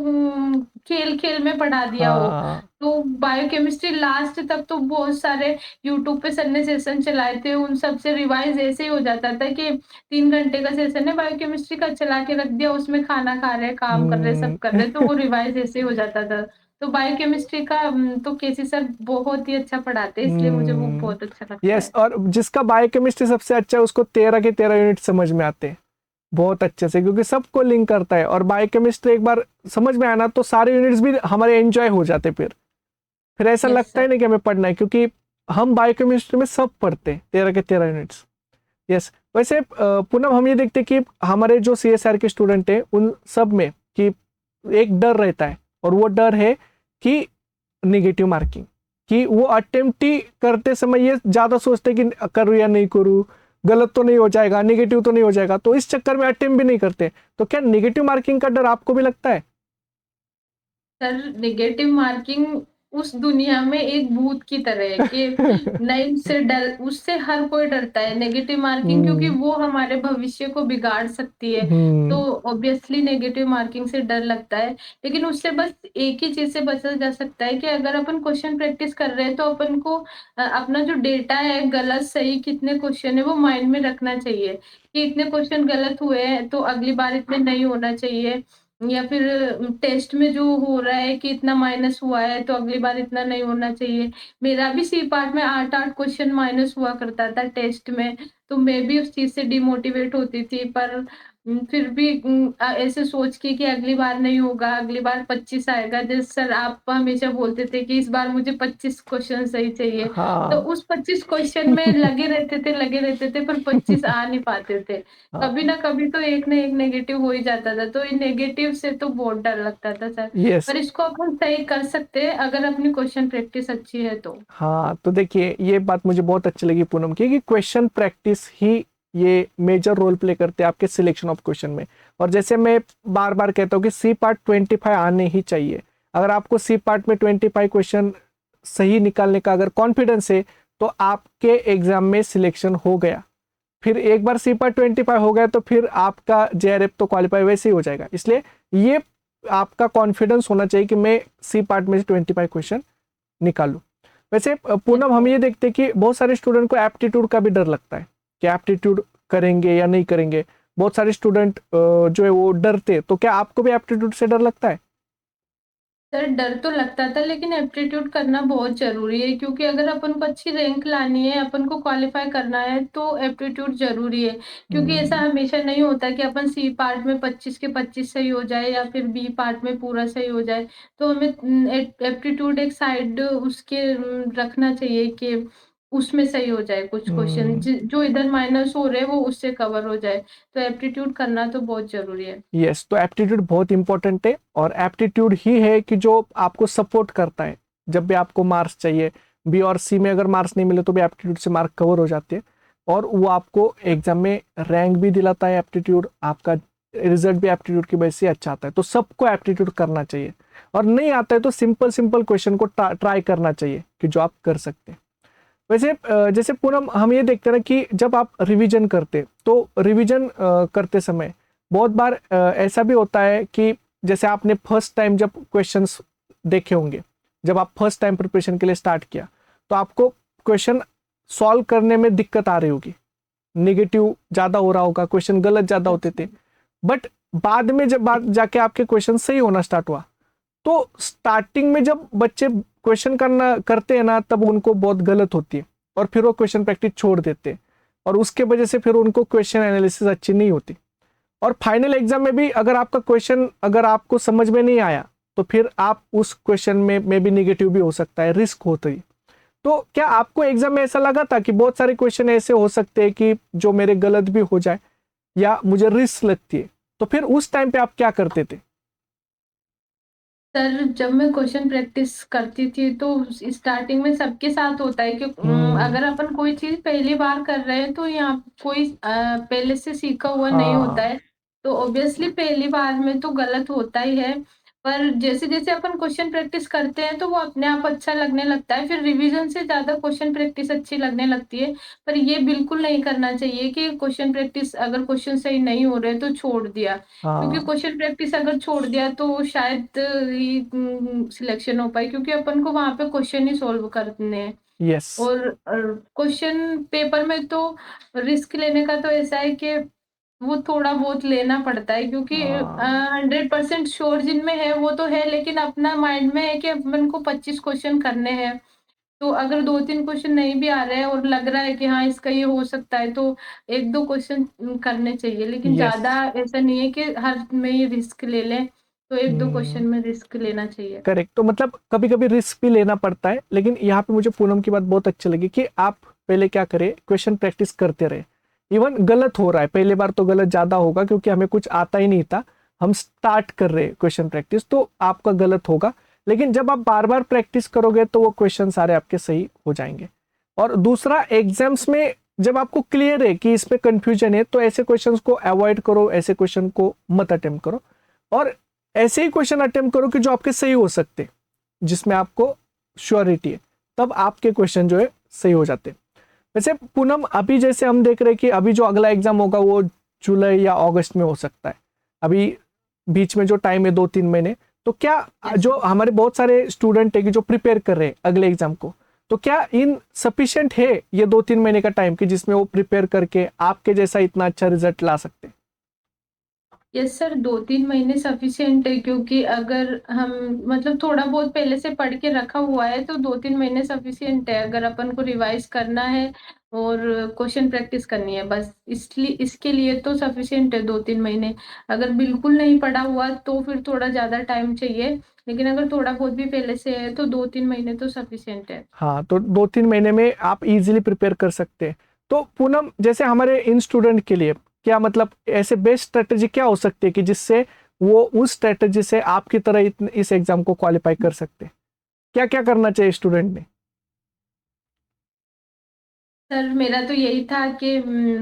खेल खेल में पढ़ा दिया हो। हाँ। तो बायोकेमिस्ट्री लास्ट तक तो बहुत सारे यूट्यूब पे सर ने सेशन चलाए थे, उन सब से रिवाइज ऐसे ही हो जाता था कि 3 घंटे का सेशन है बायोकेमिस्ट्री का, चला के रख दिया, उसमें खाना खा रहे, काम कर रहे, सब कर रहे, तो वो रिवाइज ऐसे ही हो जाता था। तो बायोकेमिस्ट्री का तो केसी सर बहुत ही अच्छा पढ़ाते हैं, इसलिए मुझे वो बहुत अच्छा लगता यस, है। और जिसका बायोकेमिस्ट्री सबसे अच्छा है उसको 13 के 13 यूनिट समझ में आते हैं बहुत अच्छे से, क्योंकि सबको लिंक करता है। और बायोकेमिस्ट्री एक बार समझ में आना तो सारे यूनिट्स भी हमारे एंजॉय हो जाते। फिर ऐसा यस लगता ही सर। नहीं कि हमें पढ़ना है, क्योंकि हम बायोकेमिस्ट्री में सब पढ़ते हैं 13 के 13 यूनिट्स। यस। वैसे पूनम, हम ये देखते हैं कि हमारे जो सीएसआर के स्टूडेंट हैं उन सब में कि एक डर रहता है, और वो डर है कि निगेटिव मार्किंग, कि वो अटेम्प्ट ही करते समय ये ज्यादा सोचते हैं कि करूँ या नहीं करूँ, गलत तो नहीं हो जाएगा, निगेटिव तो नहीं हो जाएगा, तो इस चक्कर में अटेम्प्ट भी नहीं करते। तो क्या निगेटिव मार्किंग का डर आपको भी लगता है? सर नेगेटिव मार्किंग उस दुनिया में एक भूत की तरह है कि नहीं, उससे डर, उससे हर कोई डरता है नेगेटिव मार्किंग, क्योंकि हम्म। वो हमारे भविष्य को बिगाड़ सकती है। तो हम्म। ऑब्वियसली नेगेटिव मार्किंग से डर लगता है। लेकिन उससे बस एक ही चीज से बचा जा सकता है कि अगर अपन क्वेश्चन प्रैक्टिस कर रहे हैं तो अपन को अपना जो डेटा है, गलत सही कितने क्वेश्चन है वो माइंड में रखना चाहिए कि इतने क्वेश्चन गलत हुए हैं तो अगली बार इतने नहीं होना चाहिए। या फिर टेस्ट में जो हो रहा है कि इतना माइनस हुआ है तो अगली बार इतना नहीं होना चाहिए। मेरा भी सी पार्ट में 8-8 क्वेश्चन माइनस हुआ करता था टेस्ट में, तो मैं भी उस चीज़ से डिमोटिवेट होती थी। पर फिर भी ऐसे सोच के कि अगली बार नहीं होगा, अगली बार 25 आएगा। जैसे सर आप हमेशा बोलते थे कि इस बार मुझे 25 क्वेश्चन सही चाहिए, तो हाँ। उस 25 क्वेश्चन में लगे रहते थे, पर 25 आ नहीं पाते थे। कभी हाँ। ना कभी तो एक ना एक नेगेटिव हो ही जाता था, तो इन नेगेटिव से तो बहुत डर लगता था सर। यस। पर इसको अपन सही कर सकते हैं अगर अपनी क्वेश्चन प्रैक्टिस अच्छी है तो। हाँ, तो देखिए ये बात मुझे बहुत अच्छी लगी पूनम की, कि क्वेश्चन प्रैक्टिस ही ये मेजर रोल प्ले करते हैं आपके सिलेक्शन ऑफ क्वेश्चन में। और जैसे मैं बार बार कहता हूँ कि सी पार्ट 25 आने ही चाहिए। अगर आपको सी पार्ट में 25 क्वेश्चन सही निकालने का अगर कॉन्फिडेंस है, तो आपके एग्जाम में सिलेक्शन हो गया। फिर एक बार सी पार्ट 25 हो गया तो फिर आपका जेआरएफ तो क्वालिफाई वैसे ही हो जाएगा। इसलिए ये आपका कॉन्फिडेंस होना चाहिए कि मैं सी पार्ट में से 25 क्वेश्चन निकालूं। वैसे यस पूनम, हम सर। ये देखते हैं कि बहुत सारे स्टूडेंट को एप्टीट्यूड का भी डर लगता है कि एप्टीट्यूड करेंगे या नहीं करेंगे। बहुत सारे स्टूडेंट जो है वो डरते हैं। तो क्या आपको भी एप्टीट्यूड से डर लगता है? सर डर तो लगता था, लेकिन एप्टीट्यूड करना बहुत ज़रूरी है, क्योंकि अगर अपन को अच्छी रैंक लानी है, अपन को क्वालिफ़ाई करना है, तो एप्टीट्यूड ज़रूरी है। क्योंकि ऐसा हम्म। हमेशा नहीं होता कि अपन सी पार्ट में 25 के 25 सही हो जाए या फिर बी पार्ट में पूरा सही हो जाए। तो हमें एप्टीट्यूड एक साइड उसके रखना चाहिए कि उसमें सही हो जाए कुछ क्वेश्चन, हम्म। जो इधर माइनस हो रहे हैं वो उससे कवर हो जाए। तो एप्टीट्यूड करना तो बहुत ज़रूरी है। यस, तो एप्टीट्यूड बहुत इंपॉर्टेंट है। और एप्टीट्यूड ही है कि जो आपको सपोर्ट करता है जब भी आपको मार्क्स चाहिए। बी और सी में अगर मार्क्स नहीं मिले तो भी एप्टीट्यूड से मार्क कवर हो जाते हैं। और वो आपको एग्जाम में रैंक भी दिलाता है एप्टीट्यूड। आपका रिजल्ट भी एप्टीट्यूड की वजह से अच्छा आता है। तो सबको एप्टीट्यूड करना चाहिए। और नहीं आता है तो सिंपल सिंपल क्वेश्चन को ट्राई करना चाहिए कि जो आप कर सकते हैं। वैसे जैसे पूनम, हम ये देखते हैं ना कि जब आप रिवीजन करते तो रिवीजन करते समय बहुत बार ऐसा भी होता है कि जैसे आपने फर्स्ट टाइम जब क्वेश्चंस देखे होंगे, जब आप फर्स्ट टाइम प्रिपरेशन के लिए स्टार्ट किया, तो आपको क्वेश्चन सॉल्व करने में दिक्कत आ रही होगी, नेगेटिव ज्यादा हो रहा होगा, क्वेश्चन गलत ज्यादा होते थे। बट बाद में जब बात जाके आपके क्वेश्चन सही होना स्टार्ट हुआ, तो स्टार्टिंग में जब बच्चे क्वेश्चन करना करते हैं ना, तब उनको बहुत गलत होती है और फिर वो क्वेश्चन प्रैक्टिस छोड़ देते हैं। और उसके वजह से फिर उनको क्वेश्चन एनालिसिस अच्छी नहीं होती। और फाइनल एग्जाम में भी अगर आपका क्वेश्चन अगर आपको समझ में नहीं आया, तो फिर आप उस क्वेश्चन में भी निगेटिव भी हो सकता है, रिस्क होता है। तो क्या आपको एग्जाम में ऐसा लगा था कि बहुत सारे क्वेश्चन ऐसे हो सकते हैं कि जो मेरे गलत भी हो जाए, या मुझे रिस्क लगती है, तो फिर उस टाइम पे आप क्या करते थे? सर जब मैं क्वेश्चन प्रैक्टिस करती थी तो स्टार्टिंग में सबके साथ होता है कि हम्म। अगर अपन कोई चीज़ पहली बार कर रहे हैं तो यहाँ कोई पहले से सीखा हुआ नहीं होता हाँ। है। तो ऑब्वियसली पहली बार में तो गलत होता ही है। पर जैसे-जैसे अपन क्वेश्चन प्रैक्टिस करते हैं तो वो अपने आप अच्छा लगने लगता है। फिर रिवीजन से ज़्यादा क्वेश्चन प्रैक्टिस अच्छी लगने लगती है। पर ये बिल्कुल नहीं करना चाहिए कि क्वेश्चन प्रैक्टिस अगर क्वेश्चन सही नहीं हो रहे तो छोड़ दिया। क्योंकि हाँ। क्वेश्चन प्रैक्टिस अगर छोड़ दिया तो शायद ही सिलेक्शन हो पाए, क्योंकि अपन को वहाँ पे क्वेश्चन ही सॉल्व करने हैं। यस। और क्वेश्चन पेपर में तो रिस्क लेने का तो ऐसा है कि वो थोड़ा बहुत लेना पड़ता है, क्योंकि हाँ। 100% श्योर जिनमें है वो तो है, लेकिन अपना माइंड में है कि अपन को 25 क्वेश्चन करने हैं। तो अगर 2-3 क्वेश्चन नहीं भी आ रहे हैं और लग रहा है कि हाँ, इसका ये हो सकता है, तो 1-2 क्वेश्चन करने चाहिए। लेकिन यस। ज़्यादा ऐसा नहीं है कि हर में ही रिस्क ले लें, तो 1-2 हम्म। क्वेश्चन में रिस्क लेना चाहिए। करेक्ट। तो मतलब कभी कभी रिस्क भी लेना पड़ता है, लेकिन यहाँ पे मुझे पूनम की बात बहुत अच्छी लगी कि आप पहले क्या करें, क्वेश्चन प्रैक्टिस करते रहे। इवन गलत हो रहा है, पहले बार तो गलत ज्यादा होगा क्योंकि हमें कुछ आता ही नहीं था, हम स्टार्ट कर रहे हैं क्वेश्चन प्रैक्टिस, तो आपका गलत होगा। लेकिन जब आप बार बार प्रैक्टिस करोगे तो वो क्वेश्चन सारे आपके सही हो जाएंगे। और दूसरा, एग्जाम्स में जब आपको क्लियर है कि इसमें कंफ्यूजन है, तो ऐसे क्वेश्चंस को अवॉइड करो, ऐसे क्वेश्चन को मत अटेम्प्ट करो। और ऐसे ही क्वेश्चन अटेम्प्ट करो कि जो आपके सही हो सकते, जिसमें आपको श्योरिटी है, तब आपके क्वेश्चन जो है सही हो जाते हैं। वैसे पूनम, अभी जैसे हम देख रहे हैं कि अभी जो अगला एग्जाम होगा वो जुलाई या अगस्त में हो सकता है। अभी बीच में जो टाइम है 2-3 महीने, तो क्या यस जो सर। हमारे बहुत सारे स्टूडेंट है कि जो प्रिपेयर कर रहे हैं अगले एग्जाम को, तो क्या इन सफिशिएंट है ये 2-3 महीने का टाइम कि जिसमें वो प्रिपेयर करके आपके जैसा इतना अच्छा रिजल्ट ला सकते हैं? यस सर, 2-3 महीने सफिशिएंट है, क्योंकि अगर हम मतलब थोड़ा बहुत पहले से पढ़ के रखा हुआ है तो 2-3 महीने सफिशिएंट है, अगर अपन को रिवाइज करना है और क्वेश्चन प्रैक्टिस करनी है बस। इसलिए इसके लिए तो सफिशिएंट है 2-3 महीने। अगर बिल्कुल नहीं पढ़ा हुआ तो फिर थोड़ा ज़्यादा टाइम चाहिए, लेकिन अगर थोड़ा बहुत भी पहले से है तो 2-3 महीने तो सफिशिएंट है। हाँ, तो 2-3 महीने में आप इजीली प्रिपेयर कर सकते हैं। तो पूनम, जैसे हमारे इन स्टूडेंट के लिए क्या मतलब ऐसे बेस्ट स्ट्रेटेजी क्या हो सकती है कि जिससे वो उस स्ट्रेटेजी से आपकी तरह इस एग्जाम को क्वालिफाई कर सकते हैं? क्या क्या करना चाहिए स्टूडेंट ने? सर मेरा तो यही था कि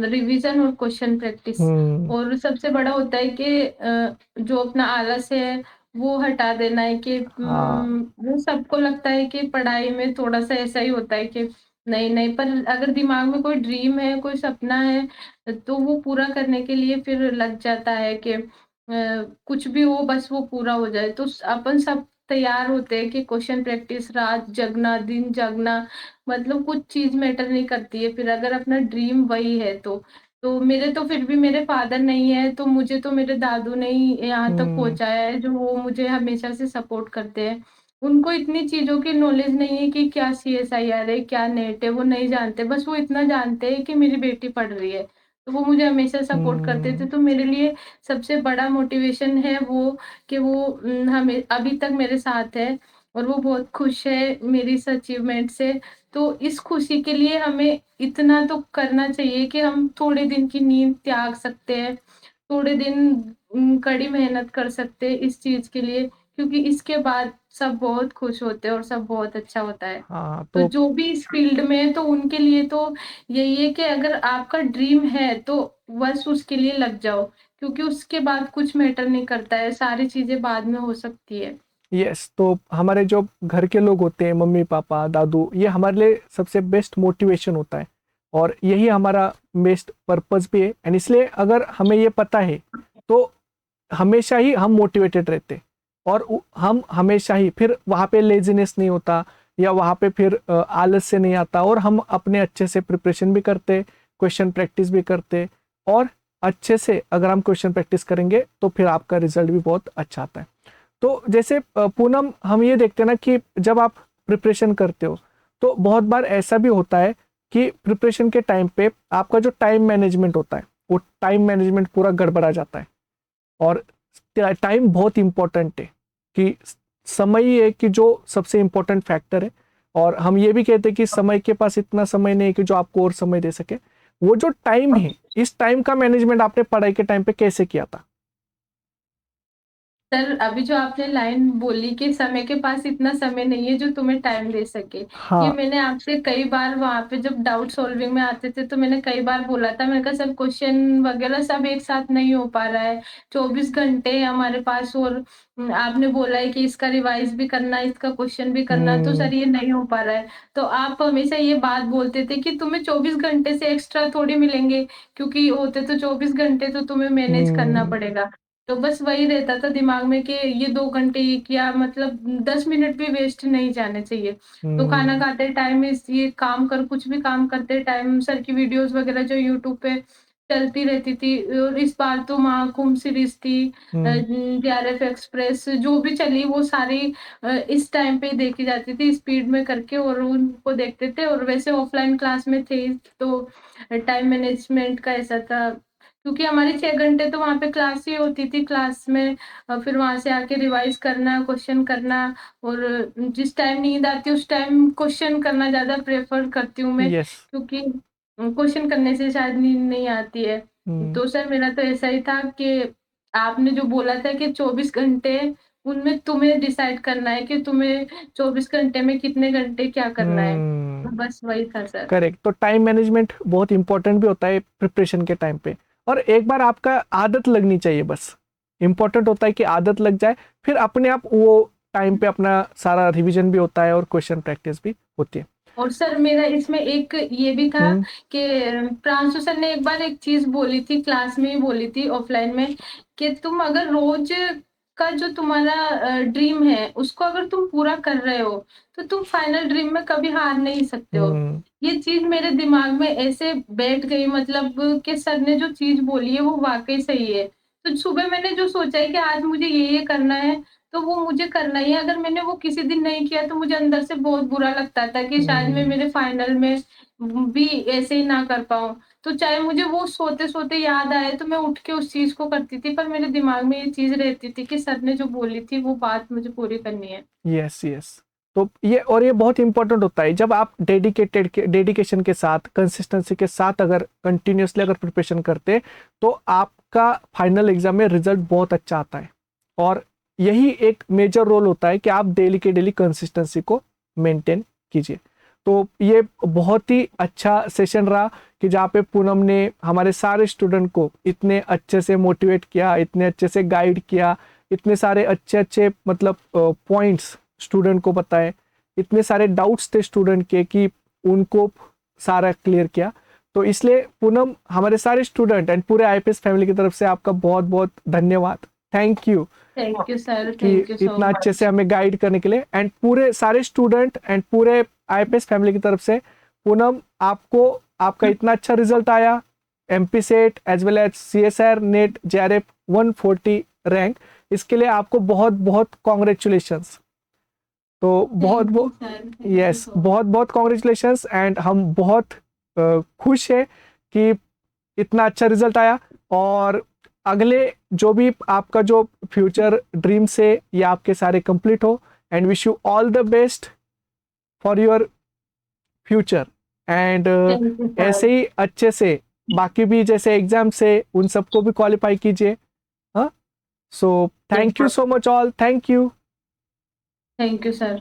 रिवीजन और क्वेश्चन प्रैक्टिस, हम्म। और सबसे बड़ा होता है कि जो अपना आलस है वो हटा देना है, कि हाँ। वो सबको लगता है कि पढ़ाई में थोड़ा सा ऐसा ही होता है कि नहीं नहीं, पर अगर दिमाग में कोई ड्रीम है, कोई सपना है, तो वो पूरा करने के लिए फिर लग जाता है कि कुछ भी हो बस वो पूरा हो जाए। तो अपन सब तैयार होते हैं कि क्वेश्चन प्रैक्टिस, रात जगना, दिन जगना, मतलब कुछ चीज मैटर नहीं करती है फिर, अगर अपना ड्रीम वही है तो मेरे तो फिर भी मेरे फादर नहीं है, तो मुझे तो मेरे दादू ने ही यहाँ तक हम्म। पहुंचाया है, जो वो मुझे हमेशा से सपोर्ट करते हैं। उनको इतनी चीजों की नॉलेज नहीं है कि क्या CSIR है, क्या नेट है, वो नहीं जानते, बस वो इतना जानते हैं कि मेरी बेटी पढ़ रही है, तो वो मुझे हमेशा सपोर्ट करते थे। हम्म। तो मेरे लिए सबसे बड़ा मोटिवेशन है वो, कि वो हमें अभी तक मेरे साथ है, और वो बहुत खुश है मेरी इस अचीवमेंट से। तो इस खुशी के लिए हमें इतना तो करना चाहिए कि हम थोड़े दिन की नींद त्याग सकते हैं, थोड़े दिन कड़ी मेहनत कर सकते हैं इस चीज़ के लिए, क्योंकि इसके बाद सब बहुत खुश होते हैं और सब बहुत अच्छा होता है। हाँ, तो तो जो भी इस फील्ड में है, तो उनके लिए तो यही है कि अगर आपका ड्रीम है, तो बस उसके लिए लग जाओ, क्योंकि उसके बाद कुछ मैटर नहीं करता है, सारी चीज़ें बाद में हो सकती है। यस, तो हमारे जो घर के लोग होते हैं, मम्मी पापा दादू, ये हमारे लिए सबसे बेस्ट मोटिवेशन होता है और यही हमारा बेस्ट पर्पस भी है। एंड इसलिए अगर हमें ये पता है तो हमेशा ही हम मोटिवेटेड रहते, और हम हमेशा ही फिर वहाँ पे लेजीनेस नहीं होता, या वहाँ पे फिर आलस से नहीं आता, और हम अपने अच्छे से प्रिपरेशन भी करते, क्वेश्चन प्रैक्टिस भी करते, और अच्छे से अगर हम क्वेश्चन प्रैक्टिस करेंगे तो फिर आपका रिजल्ट भी बहुत अच्छा आता है। तो जैसे पूनम, हम ये देखते हैं ना कि जब आप प्रिपरेशन करते हो तो बहुत बार ऐसा भी होता है कि प्रिपरेशन के टाइम पे आपका जो टाइम मैनेजमेंट होता है वो टाइम मैनेजमेंट पूरा गड़बड़ा जाता है। और टाइम बहुत इंपॉर्टेंट है, कि समय ही है कि जो सबसे इंपॉर्टेंट फैक्टर है। और हम ये भी कहते हैं कि समय के पास इतना समय नहीं है कि जो आपको और समय दे सके। वो जो टाइम है, इस टाइम का मैनेजमेंट आपने पढ़ाई के टाइम पे कैसे किया था? सर अभी जो आपने लाइन बोली कि समय के पास इतना समय नहीं है जो तुम्हें टाइम दे सके, ये हाँ। मैंने आपसे कई बार वहां पे जब डाउट सॉल्विंग में आते थे तो मैंने कई बार बोला था, मैंने कहा सब क्वेश्चन वगैरह सब एक साथ नहीं हो पा रहा है, 24 घंटे है हमारे पास, और आपने बोला है कि इसका रिवाइज भी करना, इसका क्वेश्चन भी करना, तो हम्म। सर ये नहीं हो पा रहा है। तो आप हमेशा ये बात बोलते थे कि तुम्हें 24 घंटे से एक्स्ट्रा थोड़ी मिलेंगे, क्योंकि होते तो 24 घंटे, तो तुम्हें मैनेज करना हम्म। पड़ेगा। तो बस वही रहता था दिमाग में कि ये 2 घंटे या मतलब 10 मिनट भी वेस्ट नहीं जाने चाहिए। तो खाना हम्म। खाते टाइम इस ये काम कर कुछ भी काम करते टाइम सर की वीडियोज़ वगैरह जो यूट्यूब पे चलती रहती थी, और इस बार तो महाकुंभ सीरीज़ थी, हम्म। DRF एक्सप्रेस जो भी चली वो सारी इस टाइम पे ही देखी जाती थी स्पीड में करके, और उनको देखते थे, और वैसे ऑफलाइन क्लास में थे तो टाइम मैनेजमेंट का ऐसा था, क्योंकि हमारी 6 घंटे तो वहाँ पे क्लास ही होती थी, क्लास में फिर वहाँ से आके रिवाइज़ करना, क्वेश्चन करना, और जिस टाइम नींद आती है उस टाइम क्वेश्चन करना ज़्यादा प्रेफ़र करती हूँ मैं, यस। क्योंकि क्वेश्चन करने से शायद नींद नहीं आती है। हम्म। तो सर मेरा तो ऐसा ही था कि आपने जो बोला था कि 24 घंटे, उनमें तुम्हें डिसाइड करना है कि तुम्हें 24 घंटे में कितने घंटे क्या करना है। हम्म। तो बस वही था सर। करेक्ट, तो टाइम मैनेजमेंट बहुत इंपॉर्टेंट भी होता है प्रिपरेशन के टाइम पे। और एक बार आपका आदत लगनी चाहिए, बस इंपॉर्टेंट होता है कि आदत लग जाए, फिर अपने आप वो टाइम पे अपना सारा रिवीजन भी होता है और क्वेश्चन प्रैक्टिस भी होती है। और सर मेरा इसमें एक ये भी था हम्म। कि प्रांशु सर ने एक बार एक चीज़ बोली थी, क्लास में ही बोली थी ऑफलाइन में, कि तुम अगर रोज का जो तुम्हारा ड्रीम है, उसको अगर तुम पूरा कर रहे हो, तो तुम फाइनल ड्रीम में कभी हार नहीं सकते हो। हम्म। ये चीज़ मेरे दिमाग में ऐसे बैठ गई, मतलब कि सर ने जो चीज़ बोली है वो वाक़ई सही है। तो सुबह मैंने जो सोचा है कि आज मुझे ये करना है, तो वो मुझे करना ही है। अगर मैंने वो किसी दिन नहीं किया तो मुझे अंदर से बहुत बुरा लगता था कि शायद मैं हम्म, मेरे फाइनल में भी ऐसे ही ना कर पाऊँ। तो चाहे मुझे वो सोते-सोते याद आए तो मैं उठ के उस चीज़ को करती थी, पर मेरे दिमाग में ये चीज़ रहती थी कि सर ने जो बोली थी वो बात मुझे पूरी करनी है। Yes yes. तो ये बहुत इंपॉर्टेंट होता है जब आप डेडिकेशन के साथ, कंसिस्टेंसी के साथ अगर कंटिन्यूसली अगर प्रिपरेशन करते, तो आपका फाइनल एग्जाम में रिजल्ट बहुत अच्छा आता है। और यही एक मेजर रोल होता है कि आप डेली के डेली कंसिस्टेंसी को मेंटेन कीजिए। तो ये बहुत ही अच्छा सेशन रहा कि जहाँ पे पूनम ने हमारे सारे स्टूडेंट को इतने अच्छे से मोटिवेट किया, इतने अच्छे से गाइड किया, इतने सारे अच्छे अच्छे मतलब पॉइंट्स स्टूडेंट को बताए, इतने सारे डाउट्स थे स्टूडेंट के कि उनको सारा क्लियर किया। तो इसलिए पूनम, हमारे सारे स्टूडेंट एंड पूरे आईपीएस फैमिली की तरफ से आपका बहुत बहुत धन्यवाद। Thank you thank you sir, कि थैंक यू सो इतना अच्छे मच। से हमें गाइड करने के लिए, एंड पूरे सारे स्टूडेंट एंड पूरे आईपीएस फैमिली की तरफ से पूनम, आपको आपका इतना अच्छा रिजल्ट आया, MP set as well as CSR NET JRF 140 rank, इसके लिए आपको बहुत बहुत कॉन्ग्रेचुलेशंस। तो बहुत थैंक यू बहुत, sir, thank you yes, so much. बहुत बहुत कॉन्ग्रेचुलेशंस, एंड हम बहुत खुश है कि इतना अच्छा रिजल्ट आया। और अगले जो भी आपका जो फ्यूचर ड्रीम्स है ये आपके सारे कंप्लीट हो, and wish you all the best for your future. And thank you ऐसे सर। ही अच्छे से बाकी भी जैसे एग्जाम से उन सबको भी क्वालिफाई कीजिए। हाँ, so thank you so much all, thank you. Thank you sir.